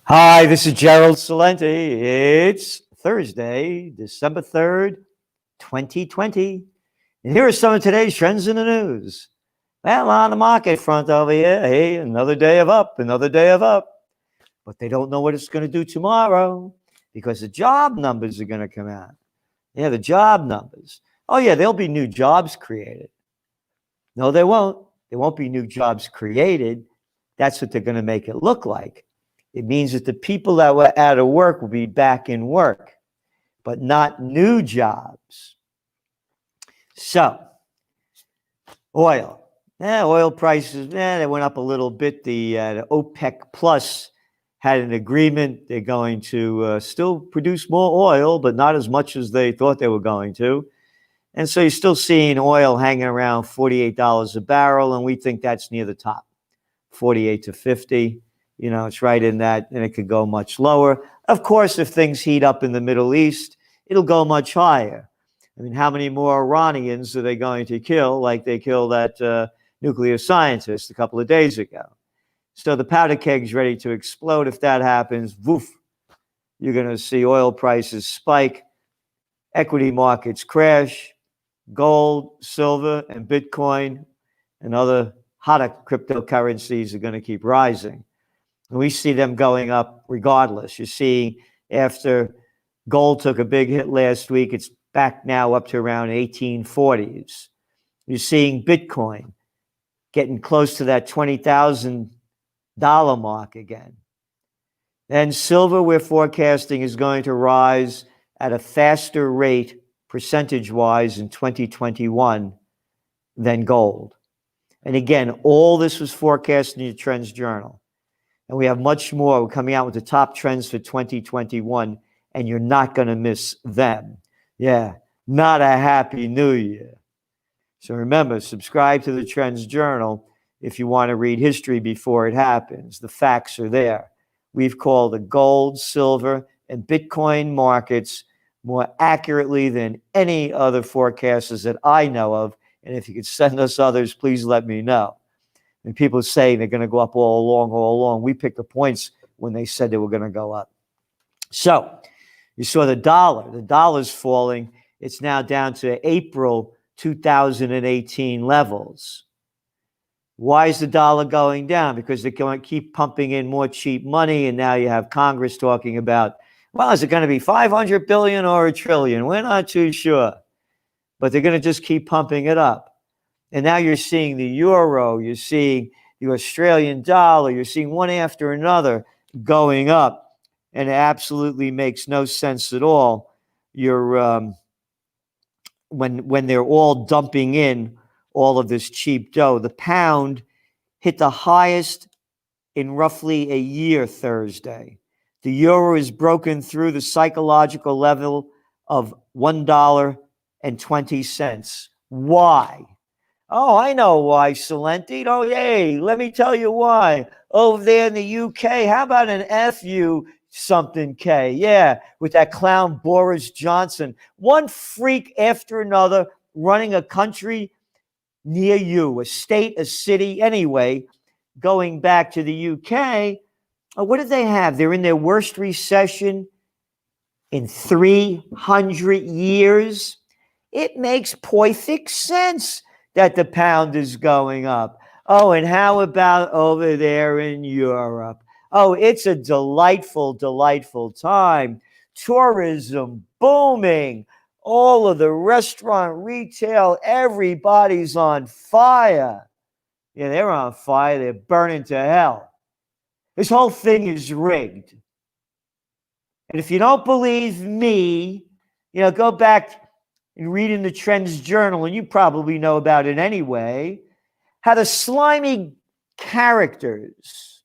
Hi, this is Gerald Salenti. It's Thursday, December 3rd, 2020. And here are some of today's trends in the news. Well, on the market front over here, hey, another day of up, another day of up. But they don't know what it's going to do tomorrow because the job numbers are going to come out. Yeah, the job numbers. Oh, yeah, there'll be new jobs created. No, there won't. There won't be new jobs created. That's what they're going to make it look like. It means that the people that were out of work will be back in work, but not new jobs. So, oil. Oil prices, they went up a little bit. The OPEC Plus had an agreement. They're going to still produce more oil, but not as much as they thought they were going to. And so you're still seeing oil hanging around $48 a barrel, and we think that's near the top, 48 to 50. You know, it's right in that, and it could go much lower. Of course, if things heat up in the Middle East, it'll go much higher. I mean, how many more Iranians are they going to kill like they killed that nuclear scientist a couple of days ago? So the powder keg's ready to explode. If that happens, woof, you're going to see oil prices spike, equity markets crash, gold, silver, and Bitcoin and other hotter cryptocurrencies are going to keep rising. And we see them going up regardless. You see, after gold took a big hit last week, it's back now up to around 1840s. You're seeing Bitcoin getting close to that $20,000 mark again. And silver, we're forecasting, is going to rise at a faster rate percentage-wise in 2021 than gold. And again, all this was forecast in the Trends Journal. And we have much more. We're coming out with the top trends for 2021, and you're not going to miss them. Yeah, not a happy new year. So remember, subscribe to the Trends Journal if you want to read history before it happens. The facts are there. We've called the gold, silver, and Bitcoin markets more accurately than any other forecasters that I know of. And if you could send us others, please let me know. And people say they're going to go up all along. We picked the points when they said they were going to go up. So you saw the dollar. The dollar's falling. It's now down to April 2018 levels. Why is the dollar going down? Because they're going to keep pumping in more cheap money, and now you have Congress talking about, well, is it going to be 500 billion or a trillion? We're not too sure. But they're going to just keep pumping it up. And now you're seeing the euro, you're seeing the Australian dollar, you're seeing one after another going up, and it absolutely makes no sense at all. You're when they're all dumping in all of this cheap dough. The pound hit the highest in roughly a year Thursday. The euro is broken through the psychological level of $1.20. Why? Oh, I know why, Salenti. Oh, yay, let me tell you why. Over there in the UK, how about an FU something K? Yeah, with that clown Boris Johnson. One freak after another running a country near you, a state, a city, anyway, going back to the UK. What did they have? They're in their worst recession in 300 years. It makes perfect sense that the pound is going up. Oh, and how about over there in Europe? Oh, it's a delightful, delightful time. Tourism booming. All of the restaurant, retail, everybody's on fire. Yeah, they're on fire. They're burning to hell. This whole thing is rigged. And if you don't believe me, go back and read in the Trends Journal, and you probably know about it anyway, how the slimy characters,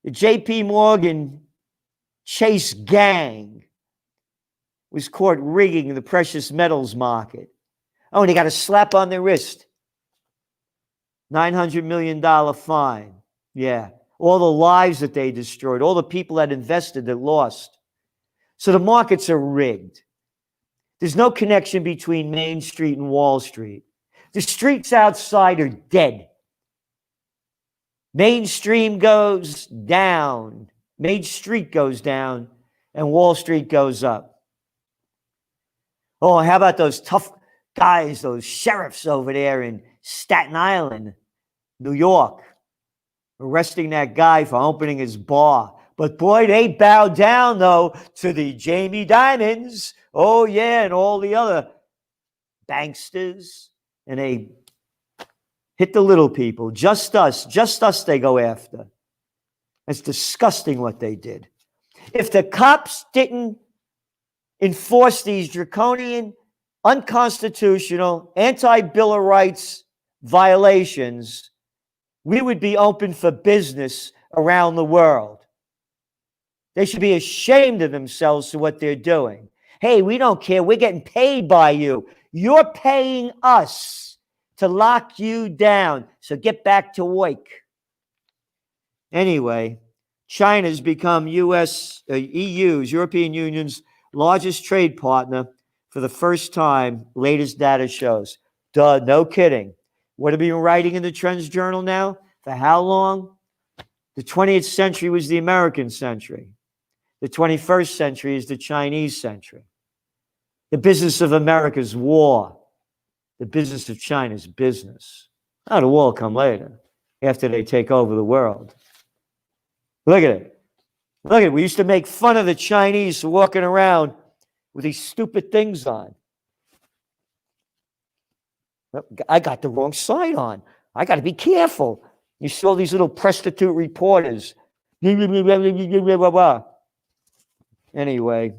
the JP Morgan Chase gang, was caught rigging the precious metals market. Oh, and they got a slap on their wrist. $900 million fine. Yeah. All the lives that they destroyed, all the people that invested that lost. So the markets are rigged. There's no connection between Main Street and Wall Street. The streets outside are dead. Main Street goes down, and Wall Street goes up. Oh, how about those tough guys, those sheriffs over there in Staten Island, New York, arresting that guy for opening his bar. But boy, they bowed down, though, to the Jamie Dimons. Oh, yeah, and all the other banksters. And they hit the little people. Just us they go after. It's disgusting what they did. If the cops didn't enforce these draconian, unconstitutional, anti-Bill of Rights violations, we would be open for business around the world. They should be ashamed of themselves for what they're doing. Hey, we don't care. We're getting paid by you. You're paying us to lock you down. So get back to work. Anyway, China's become EU's, European Union's largest trade partner for the first time, latest data shows. Duh, no kidding. What have we been writing in the Trends Journal now? For how long? The 20th century was the American century. The 21st century is the Chinese century. The business of America's war. The business of China's business. Now the war will come later, after they take over the world. Look at it. Look at it. We used to make fun of the Chinese for walking around with these stupid things on. I got the wrong side on. I got to be careful. You saw these little prostitute reporters. Anyway,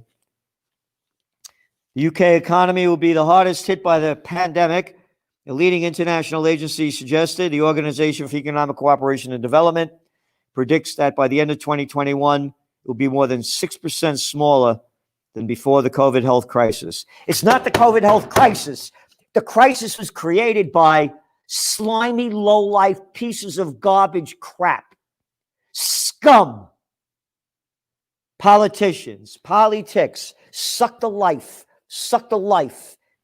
the UK economy will be the hardest hit by the pandemic. A leading international agency suggested. The Organization for Economic Cooperation and Development predicts that by the end of 2021, it will be more than 6% smaller than before the COVID health crisis. It's not the COVID health crisis. The crisis was created by slimy, low-life pieces of garbage crap. Scum. Politicians, politics, suck the life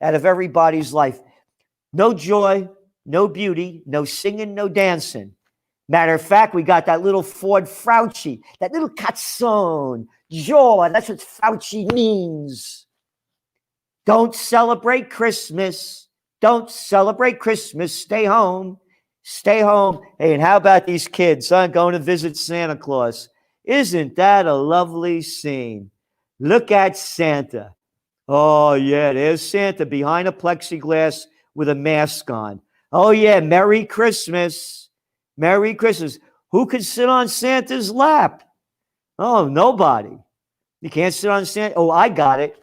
out of everybody's life. No joy, no beauty, no singing, no dancing. Matter of fact, we got that little Ford Fauci, that little cazzone, joy. That's what Fauci means. Don't celebrate Christmas. Don't celebrate Christmas. Stay home. Stay home. Hey, and how about these kids, going to visit Santa Claus? Isn't that a lovely scene? Look at Santa. Oh, yeah, there's Santa behind a plexiglass with a mask on. Oh, yeah, Merry Christmas. Merry Christmas. Who could sit on Santa's lap? Oh, nobody. You can't sit on Santa. Oh, I got it.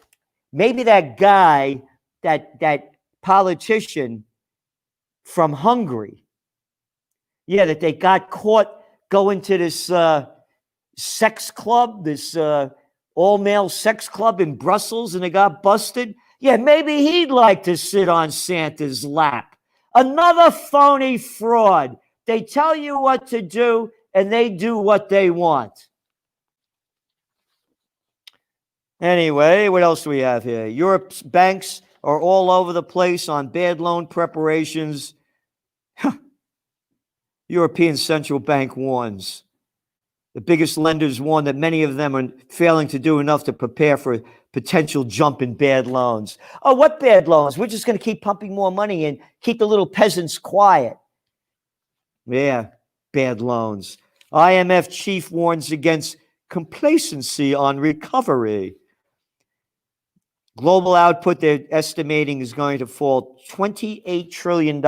Maybe that guy, that politician from Hungary. Yeah, that they got caught going to this sex club, this all-male sex club in Brussels, and they got busted. Yeah, maybe he'd like to sit on Santa's lap. Another phony fraud. They tell you what to do, and they do what they want. Anyway, what else do we have here? Europe's banks are all over the place on bad loan preparations. European Central Bank warns. The biggest lenders warn that many of them are failing to do enough to prepare for a potential jump in bad loans. Oh, what bad loans? We're just going to keep pumping more money in, keep the little peasants quiet. Yeah, bad loans. IMF chief warns against complacency on recovery. Global output, they're estimating, is going to fall $28 trillion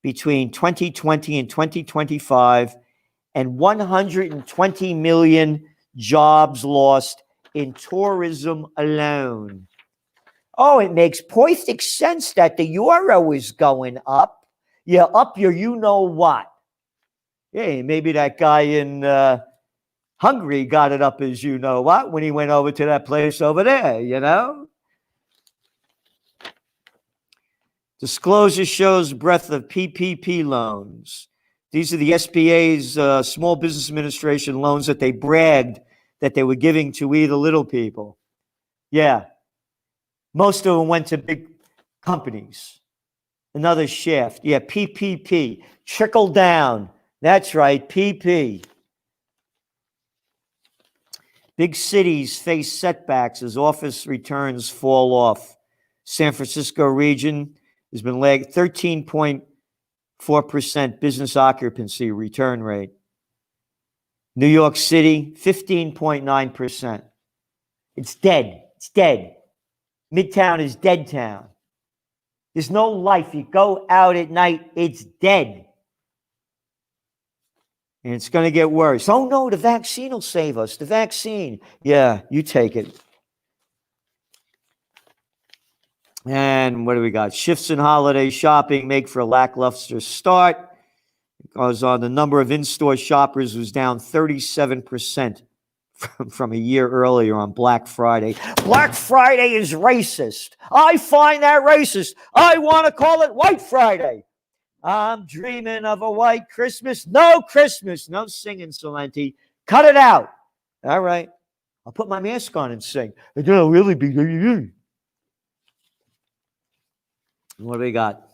between 2020 and 2025, and 120 million jobs lost in tourism alone. Oh, it makes perfect sense that the euro is going up. Yeah, up your you-know-what. Yeah, maybe that guy in Hungary got it up as you-know-what when he went over to that place over there, you know? Disclosure shows breadth of PPP loans. These are the SBA's Small Business Administration loans that they bragged that they were giving to we the little people. Yeah. Most of them went to big companies. Another shaft. Yeah, PPP. Trickle down. That's right, PP. Big cities face setbacks as office returns fall off. San Francisco region has been lagging 13.4% business occupancy return rate. New York City, 15.9%. It's dead. It's dead. Midtown is dead town. There's no life. You go out at night, it's dead. And it's going to get worse. Oh, no, the vaccine will save us. The vaccine. Yeah, you take it. And what do we got? Shifts in holiday shopping make for a lackluster start. Because the number of in-store shoppers was down 37% from a year earlier on Black Friday. Black Friday is racist. I find that racist. I want to call it White Friday. I'm dreaming of a white Christmas. No Christmas. No singing, Salenti. Cut it out. All right. I'll put my mask on and sing. It'll really be. What do we got?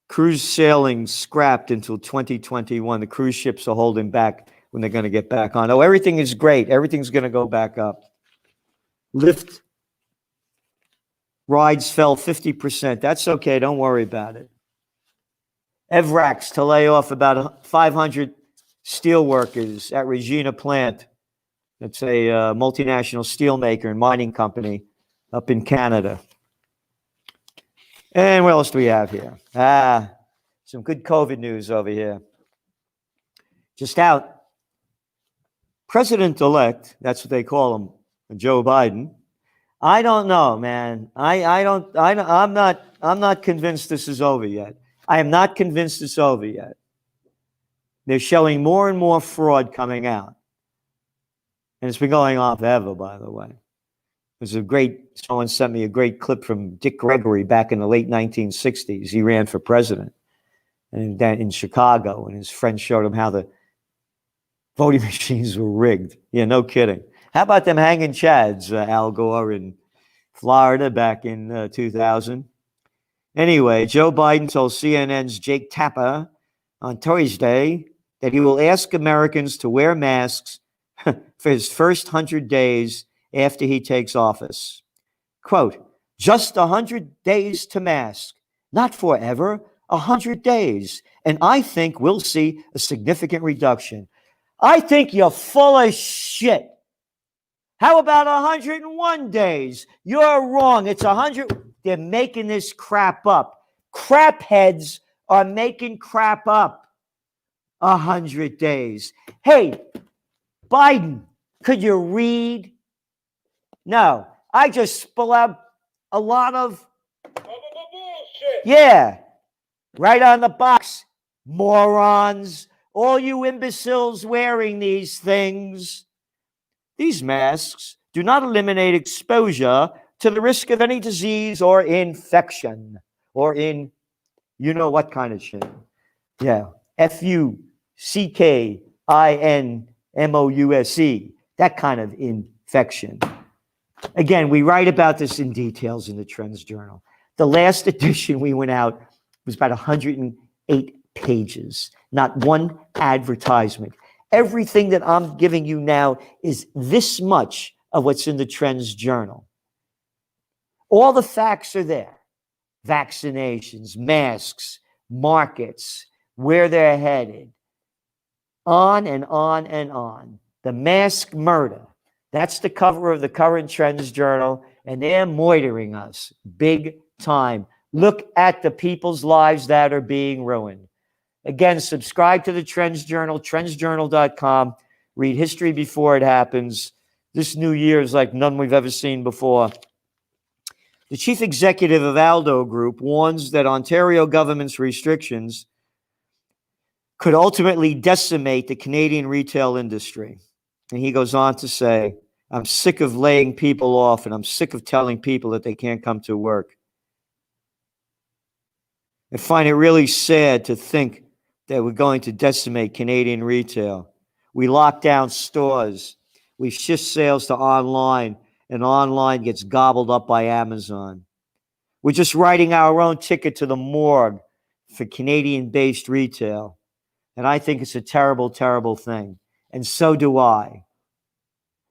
Cruise sailing scrapped until 2021. The cruise ships are holding back when they're going to get back on. Oh, everything is great. Everything's going to go back up. Lyft rides fell 50%. That's okay. Don't worry about it. Evrax to lay off about 500 steel workers at Regina plant. That's a multinational steelmaker and mining company up in Canada. And what else do we have here? Some good COVID news over here. Just out. President-elect, that's what they call him, Joe Biden. I don't know, man. I'm not convinced this is over yet. I am not convinced it's over yet. They're showing more and more fraud coming out. And it's been going on forever, by the way. Someone sent me a great clip from Dick Gregory back in the late 1960s. He ran for president and then in Chicago, and his friend showed him how the voting machines were rigged. Yeah, no kidding. How about them hanging chads, Al Gore in Florida back in 2000? Anyway, Joe Biden told CNN's Jake Tapper on Thursday that he will ask Americans to wear masks for his first 100 days after he takes office. Quote, just 100 days to mask, not forever, 100 days. And I think we'll see a significant reduction. I think you're full of shit. How about 101 days? You're wrong. It's 100. They're making this crap up. Crap heads are making crap up. 100 days. Hey, Biden, could you read? No, I just spill out a lot of bullshit. Yeah, right on the box. Morons, all you imbeciles wearing these things. These masks do not eliminate exposure to the risk of any disease or infection or in you know what kind of shit. Yeah, FUCKINMOUSE, that kind of infection. Again, we write about this in details in the Trends Journal. The last edition we went out was about 108 pages, not one advertisement. Everything that I'm giving you now is this much of what's in the Trends Journal. All the facts are there. Vaccinations, masks, markets, where they're headed. On and on and on. The mask murder. That's the cover of the current Trends Journal, and they're moitering us big time. Look at the people's lives that are being ruined. Again, subscribe to the Trends Journal, trendsjournal.com. Read history before it happens. This new year is like none we've ever seen before. The chief executive of Aldo Group warns that Ontario government's restrictions could ultimately decimate the Canadian retail industry. And he goes on to say, I'm sick of laying people off, and I'm sick of telling people that they can't come to work. I find it really sad to think that we're going to decimate Canadian retail. We lock down stores. We shift sales to online, and online gets gobbled up by Amazon. We're just writing our own ticket to the morgue, for Canadian-based retail. And I think it's a terrible, terrible thing. And so do I.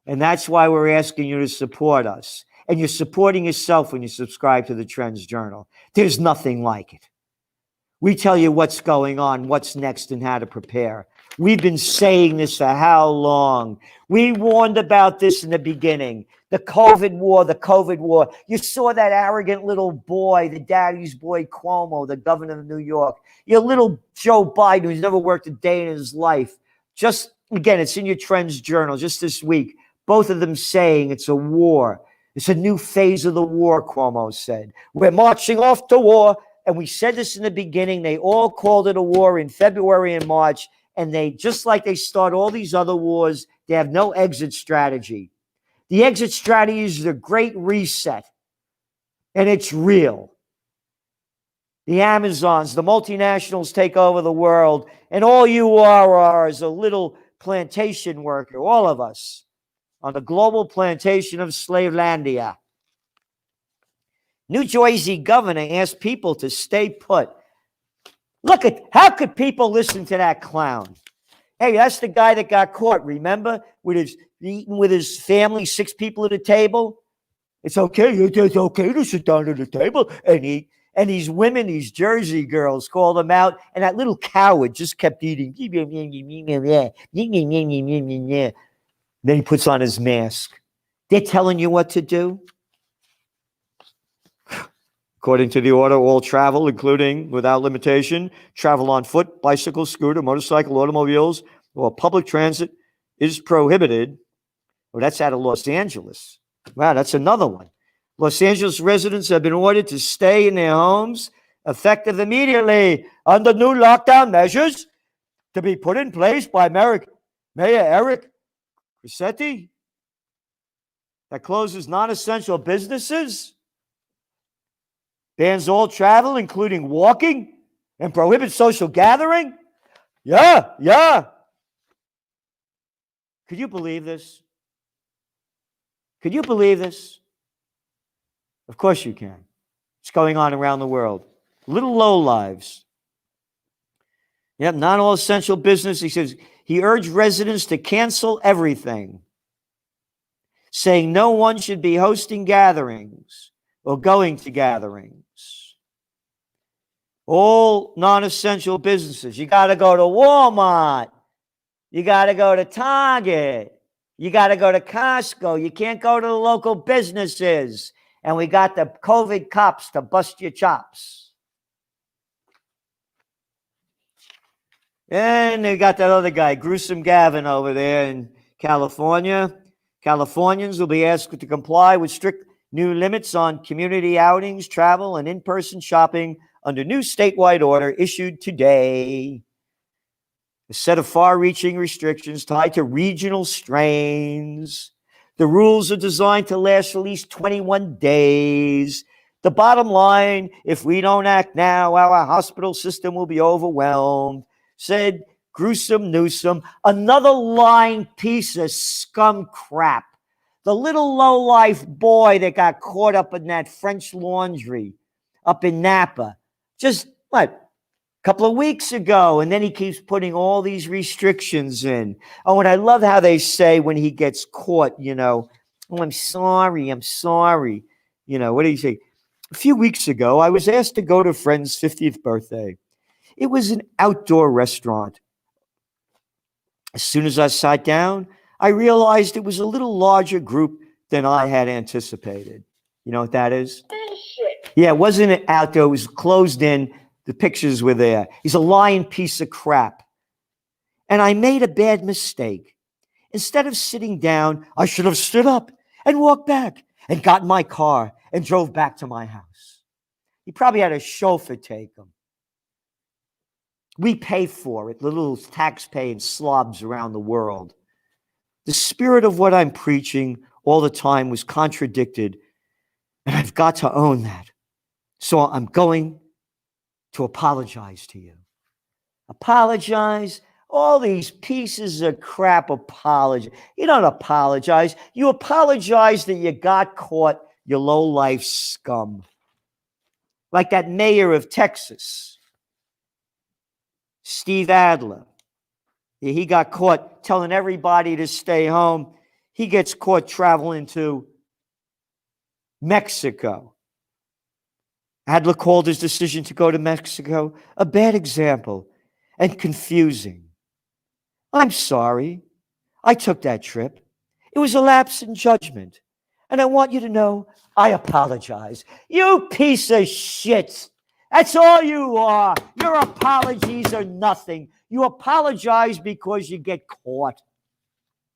And that's why we're asking you to support us. And you're supporting yourself when you subscribe to the Trends Journal. There's nothing like it. We tell you what's going on, what's next, and how to prepare. We've been saying this for how long? We warned about this in the beginning. The COVID war, the COVID war. You saw that arrogant little boy, the daddy's boy Cuomo, the governor of New York. Your little Joe Biden, who's never worked a day in his life. Just, again, it's in your Trends Journal just this week. Both of them saying it's a war. It's a new phase of the war, Cuomo said. We're marching off to war. And we said this in the beginning. They all called it a war in February and March. And they, just like they start all these other wars, they have no exit strategy. The exit strategy is the Great Reset. And it's real. The Amazons, the multinationals take over the world. And all you are is a little plantation worker, all of us, on the global plantation of Slavelandia. New Jersey governor asked people to stay put. Look at, how could people listen to that clown? Hey, that's the guy that got caught, remember? Eating with his family, 6 people at a table. It's okay, it's okay to sit down at the table and eat. And these women, these Jersey girls, called him out. And that little coward just kept eating. Then he puts on his mask. They're telling you what to do. According to the order, all travel, including without limitation, travel on foot, bicycle, scooter, motorcycle, automobiles, or public transit is prohibited. Well, that's out of Los Angeles. Wow, that's another one. Los Angeles residents have been ordered to stay in their homes effective immediately under new lockdown measures to be put in place by Mayor Eric Garcetti that closes non-essential businesses, bans all travel, including walking, and prohibits social gathering. Yeah. Could you believe this? Could you believe this? Of course you can. It's going on around the world. Little lowlives. Yep, not all essential business. He says he urged residents to cancel everything, saying no one should be hosting gatherings or going to gatherings. All non-essential businesses. You got to go to Walmart. You got to go to Target. You got to go to Costco. You can't go to the local businesses. And we got the COVID cops to bust your chops. And they got that other guy, Gruesome Gavin, over there in California. Californians will be asked to comply with strict new limits on community outings, travel, and in-person shopping under new statewide order issued today. A set of far-reaching restrictions tied to regional strains. The rules are designed to last at least 21 days. The bottom line, if we don't act now, our hospital system will be overwhelmed, said Gruesome Newsom, another lying piece of scum crap. The little low-life boy that got caught up in that French Laundry up in Napa. Just, a couple of weeks ago. And then he keeps putting all these restrictions in. Oh, and I love how they say when he gets caught, oh, I'm sorry. What do you say? A few weeks ago, I was asked to go to a friend's 50th birthday. It was an outdoor restaurant. As soon as I sat down, I realized it was a little larger group than I had anticipated. You know what that is? Bullshit. Yeah, it wasn't outdoor. It was closed in. The pictures were there. He's a lying piece of crap. And I made a bad mistake. Instead of sitting down, I should have stood up and walked back and got in my car and drove back to my house. He probably had a chauffeur take him. We pay for it, the little tax-paying slobs around the world. The spirit of what I'm preaching all the time was contradicted, and I've got to own that. So I'm going to apologize to you. Apologize? All these pieces of crap apologize. You don't apologize. You apologize that you got caught, you low-life scum. Like that mayor of Texas. Steve Adler. He got caught telling everybody to stay home. He gets caught traveling to Mexico. Adler called his decision to go to Mexico a bad example and confusing. I'm sorry. I took that trip. It was a lapse in judgment. And I want you to know I apologize. You piece of shit. That's all you are. Your apologies are nothing. You apologize because you get caught.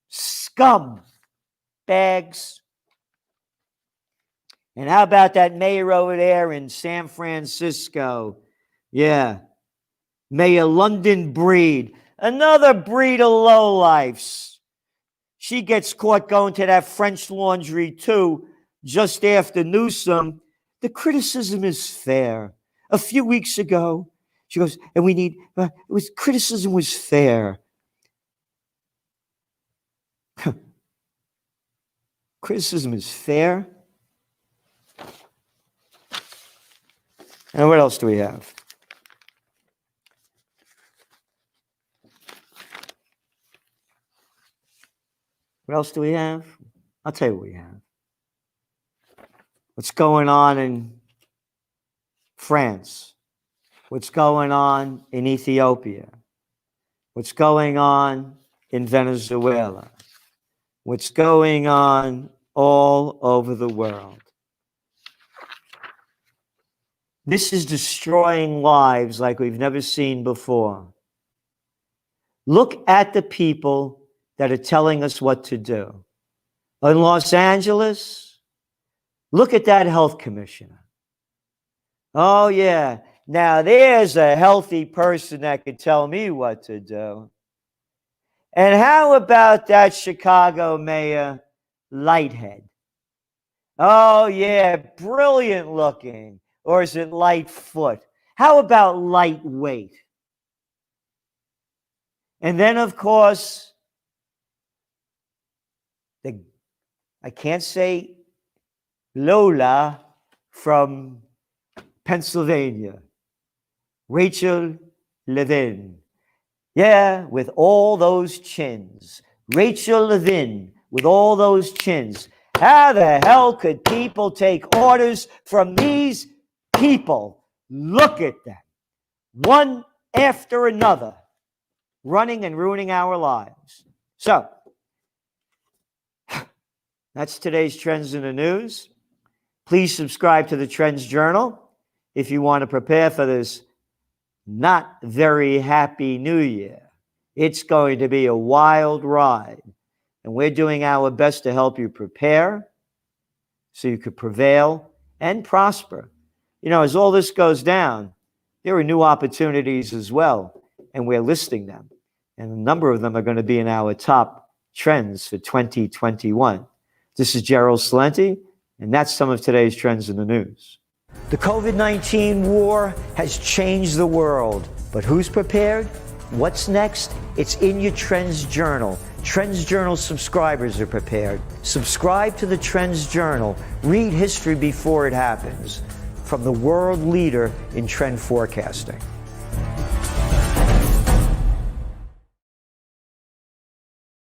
Scum. Bags. And how about that mayor over there in San Francisco? Yeah. Mayor London Breed. Another breed of lowlifes. She gets caught going to that French Laundry too, just after Newsom. The criticism is fair. A few weeks ago, she goes, and we need, criticism was fair. Criticism is fair. And what else do we have? What else do we have? I'll tell you what we have. What's going on in France? What's going on in Ethiopia? What's going on in Venezuela? What's going on all over the world? This is destroying lives like we've never seen before. Look at the people that are telling us what to do. In Los Angeles, look at that health commissioner. Oh, yeah. Now, there's a healthy person that could tell me what to do. And how about that Chicago mayor, Lighthead? Oh, yeah, brilliant looking. Or is it Lightfoot? How about lightweight? And then, of course, I can't say Lola from Pennsylvania. Rachel Levin. Yeah, with all those chins. Rachel Levin with all those chins. How the hell could people take orders from these people? Look at them. One after another. Running and ruining our lives. So, that's today's Trends in the News. Please subscribe to the Trends Journal if you want to prepare for this not very happy new year. It's going to be a wild ride, and we're doing our best to help you prepare so you could prevail and prosper. You know, as all this goes down, there are new opportunities as well, and we're listing them. And a number of them are going to be in our top trends for 2021. This is Gerald Celente, and that's some of today's Trends in the News. The COVID-19 war has changed the world, but who's prepared? What's next? It's in your Trends Journal. Trends Journal subscribers are prepared. Subscribe to the Trends Journal. Read history before it happens. From the world leader in trend forecasting.